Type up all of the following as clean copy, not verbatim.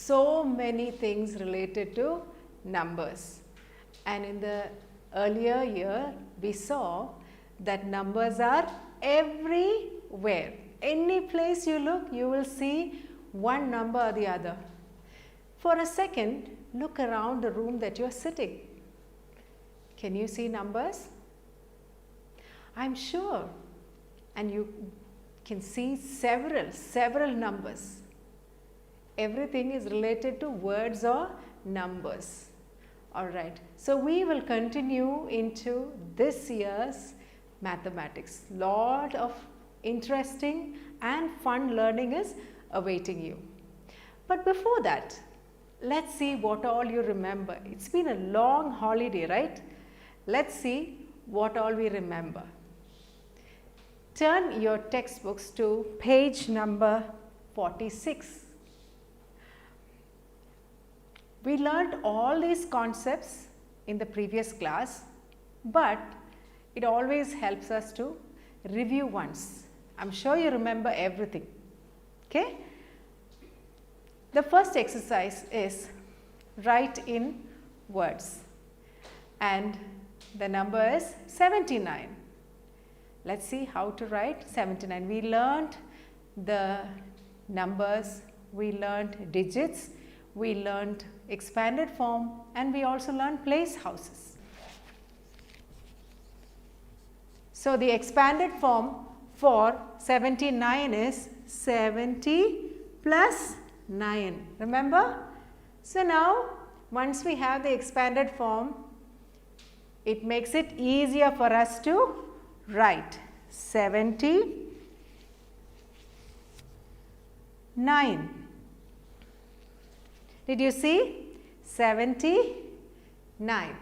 so many things related to numbers. And in the earlier year, we saw that numbers are everywhere. Any place you look, you will see one number or the other. For a second, look around the room that you are sitting. Can you see numbers? I'm sure. And you can see several numbers. Everything is related to words or numbers. Alright, so we will continue into this year's mathematics. Lot of interesting and fun learning is awaiting you. But before that, let's see what all you remember. It's been a long holiday, right? Let's see what all we remember. Turn your textbooks to page number 46. We learned all these concepts in the previous class, but it always helps us to review once. I'm sure you remember everything. Okay? The first exercise is write in words, and the number is 79. Let's see how to write 79. We learned the numbers, we learned digits, we learned expanded form, and we also learned place houses. So the expanded form for 79 is 70 plus 9. Remember? So now once we have the expanded form, it makes it easier for us to write 79. Did you see? 79.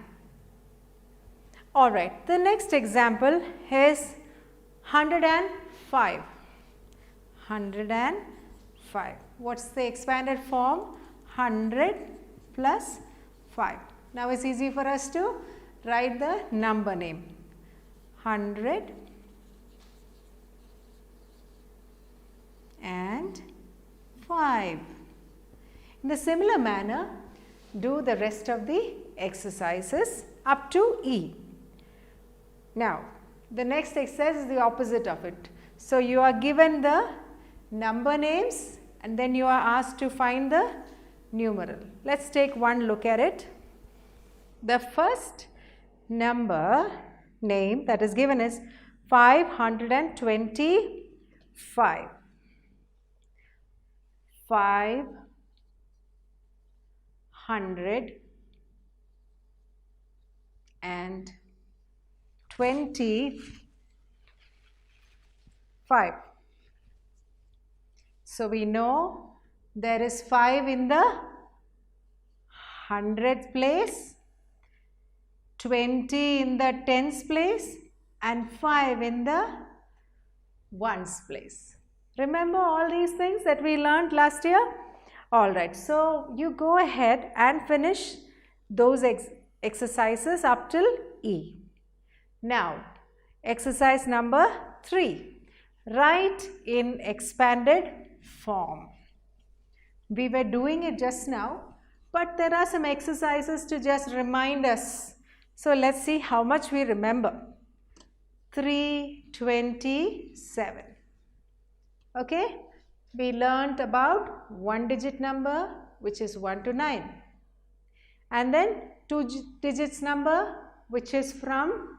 Alright, the next example is 105. 105. What's the expanded form? 100 plus 5. Now it's easy for us to write the number name. 100 and 5. In the similar manner, do the rest of the exercises up to E. Now, the next exercise is the opposite of it. So, you are given the number names and then you are asked to find the numeral. Let's take one look at it. The first number name that is given is 525. 525. So we know there is 5 in the hundredth place, 20 in the tens place, and 5 in the ones place. Remember all these things that we learned last year? Alright, so you go ahead and finish those exercises up till E. Now, exercise number 3. Write in expanded form. We were doing it just now, but there are some exercises to just remind us. So, let's see how much we remember. 327. Okay, we learnt about one digit number, which is 1 to 9, and then two digits number, which is from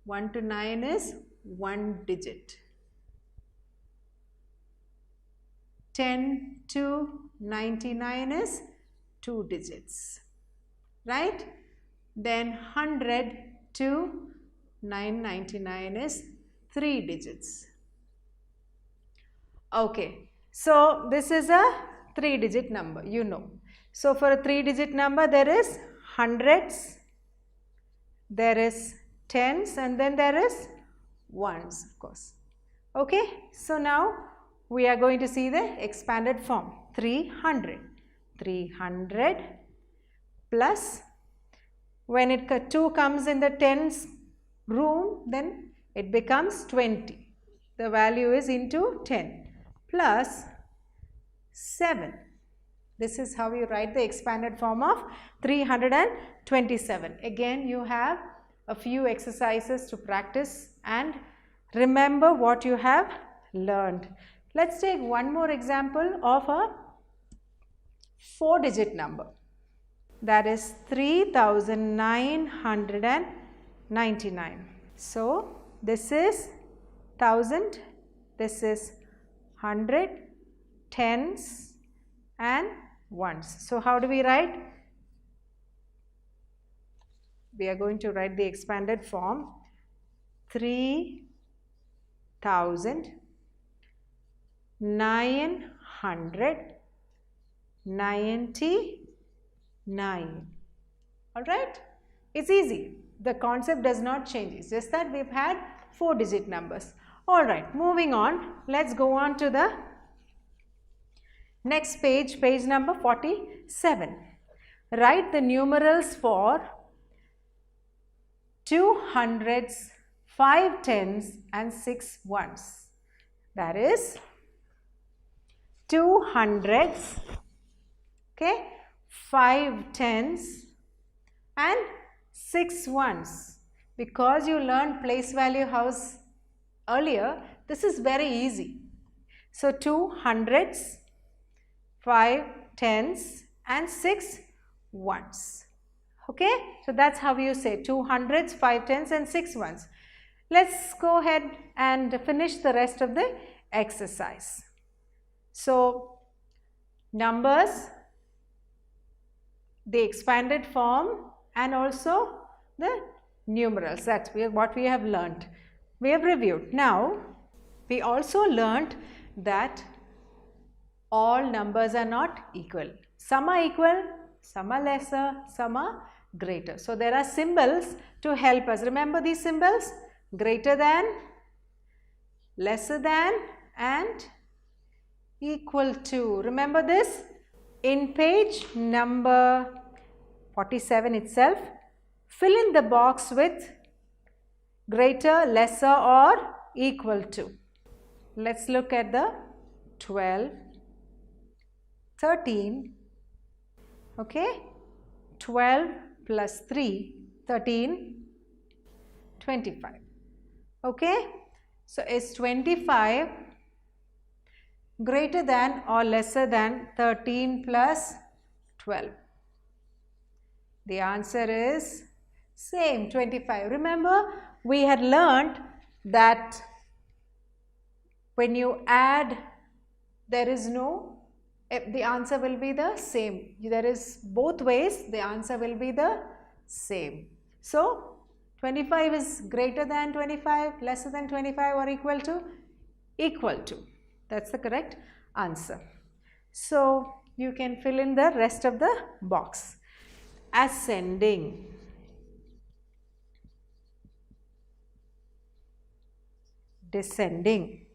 1 to 9 is 1 digit. 10 to 99 is 2 digits, right? Then 100 to 999 is 3 digits. Okay, so this is a 3-digit number, you know. So for a 3-digit number, there is hundreds, there is tens, and then there is ones, of course. Okay, so now we are going to see the expanded form. 300. 300 plus, when 2 comes in the tens room, then it becomes 20. The value is into 10. Plus 7. This is how you write the expanded form of 327. Again, you have a few exercises to practice and remember what you have learned. Let's take one more example of a 4-digit number. That is 3999. So, this is 1000, this is 100, tens and ones. So, how do we write? We are going to write the expanded form 3999. Alright? It's easy. The concept does not change. It's just that we've had 4-digit numbers. Alright, moving on. Let's go on to the next page, page number 47. Write the numerals for 2 hundreds, 5 tens and 6 ones. That is 2 hundreds, okay, 5 tens and 6 ones. Because you learned place value house earlier, this is very easy. So 2 hundreds, 5 tens and 6 ones. Okay, so that's how you say 2 hundreds, 5 tens and 6 ones. Let's go ahead and finish the rest of the exercise. So, numbers, the expanded form and also the numerals. That's what we have learnt. We have reviewed. Now, we also learnt that all numbers are not equal. Some are equal, some are lesser, some are greater. So, there are symbols to help us. Remember these symbols? Greater than, lesser than and equal to. Remember this? In page number 47 itself, fill in the box with greater, lesser or equal to. Let's look at the 12, 13, okay, 12 plus 3, 13, 25, okay. So, is 25 greater than or lesser than 13 plus 12? The answer is same, 25. Remember, we had learned that when you add, there is no, the answer will be the same. There is both ways, the answer will be the same. So, 25 is greater than 25, lesser than 25 or equal to? Equal to. That's the correct answer. So, you can fill in the rest of the box. Ascending. Descending.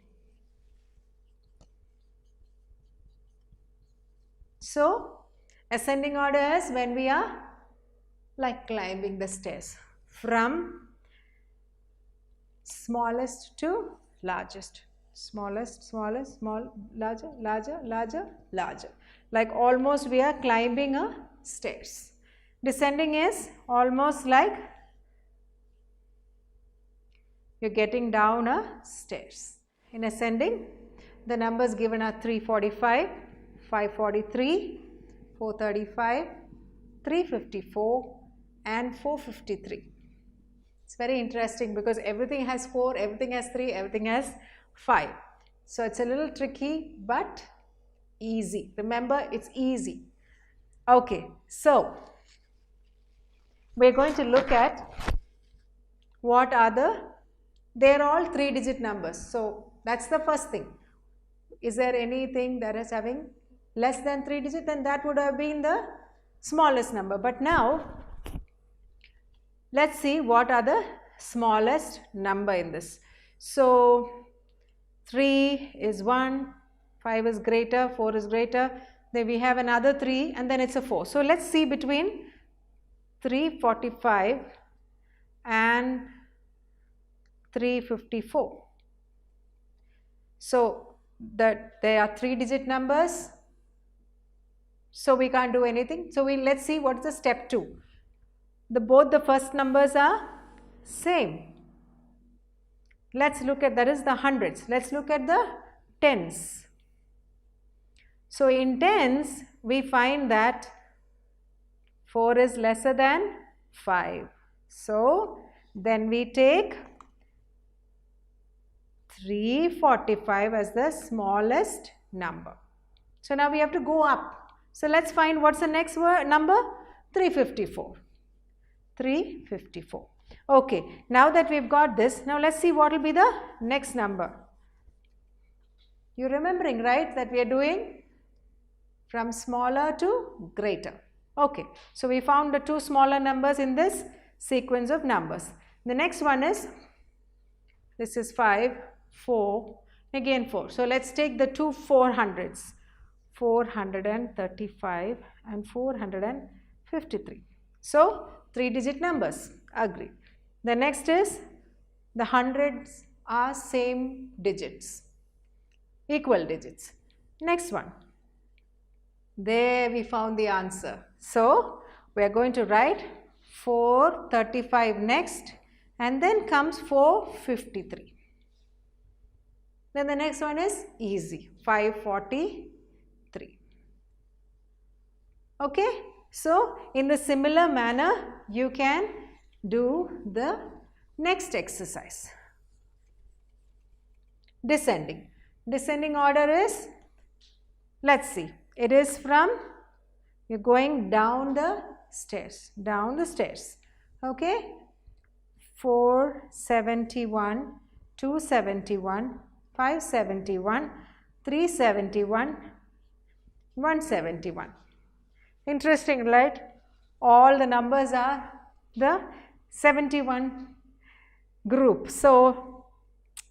So, ascending order is when we are like climbing the stairs from smallest to largest. Smallest, smallest, small, larger, larger, larger, larger. Like almost we are climbing a stairs. Descending is almost like you're getting down a stairs. In ascending, the numbers given are 345, 543, 435, 354 and 453. It's very interesting because everything has 4, everything has 3, everything has 5. So, it's a little tricky but easy. Remember, it's easy. Okay, so we are going to look at what are they are all 3-digit numbers. So, that's the first thing. Is there anything that is having less than 3 digits? Then that would have been the smallest number. But now, let's see what are the smallest number in this. So, 3 is 1, 5 is greater, 4 is greater, then we have another 3 and then it's a 4. So, let's see between 345 and 354. So, there are 3-digit numbers So we can't do anything. So let's see what's the step 2. Both the first numbers are same. Let's look at, that is the hundreds. Let's look at the tens. So in tens, we find that 4 is lesser than 5. So then we take 345 as the smallest number. So now we have to go up. So let's find what's the next number? 354. 354. Okay, now that we've got this, now let's see what will be the next number. You're remembering, right, that we are doing from smaller to greater. Okay, so we found the 2 smaller numbers in this sequence of numbers. The next one is, this is 5, 4, again 4. So let's take the 2 400s, 435 and 453. So 3-digit numbers, agree. The next is, the hundreds are same digits, equal digits. Next one, there we found the answer. So we are going to write 435 next, and then comes 453. Then the next one is easy, 543. Okay, so in the similar manner you can do the next exercise. Descending. Descending order is, let's see, it is from, you're going down the stairs, okay, 471, 271, 571, 371, 171. Interesting, right? All the numbers are the 71 group. So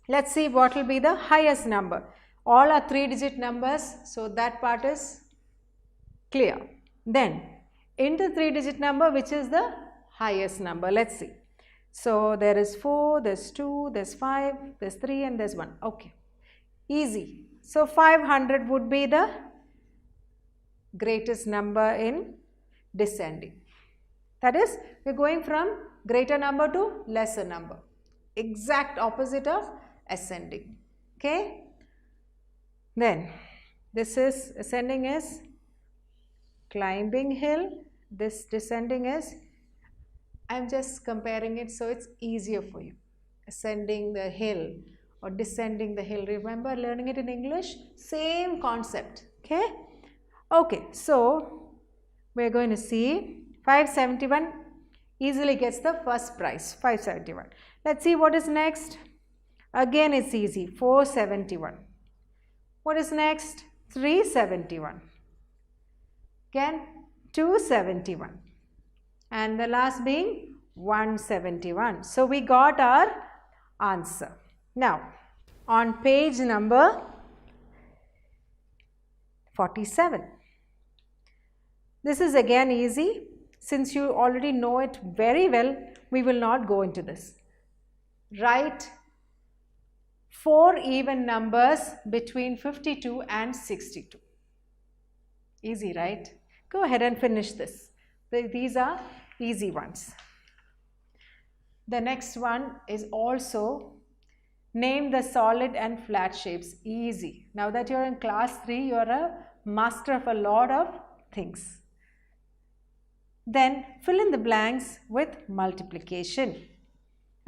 let's see what will be the highest number. All are 3-digit numbers, so that part is clear. Then in the 3-digit number, which is the highest number? Let's see. So there is 4, there's 2, there's 5, there's 3 and there's 1. Okay, easy. So 500 would be the greatest number in descending. That is, we're going from greater number to lesser number. Exact opposite of ascending. Okay. Then this is, ascending is climbing hill. This descending is, I'm just comparing it so it's easier for you. Ascending the hill or descending the hill. Remember learning it in English? Same concept. Okay. Okay. So we're going to see 571 easily gets the first prize, 571. Let's see what is next. Again it's easy, 471. What is next? 371. Again 271. And the last being 171. So we got our answer. Now on page number 47. This is again easy. Since you already know it very well, we will not go into this. Write 4 even numbers between 52 and 62. Easy, right? Go ahead and finish this. These are easy ones. The next one is also name the solid and flat shapes. Easy. Now that you're in class 3, you're a master of a lot of things. Then fill in the blanks with multiplication.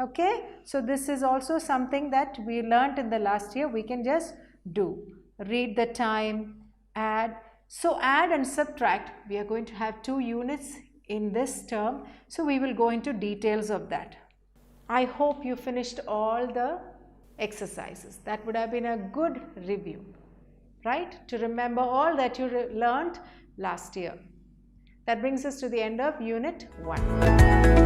Okay, so this is also something that we learnt in the last year. We can just do. Read the time, add. So add and subtract, we are going to have 2 units in this term. So we will go into details of that. I hope you finished all the exercises. That would have been a good review, right? To remember all that you learnt last year. That brings us to the end of Unit 1.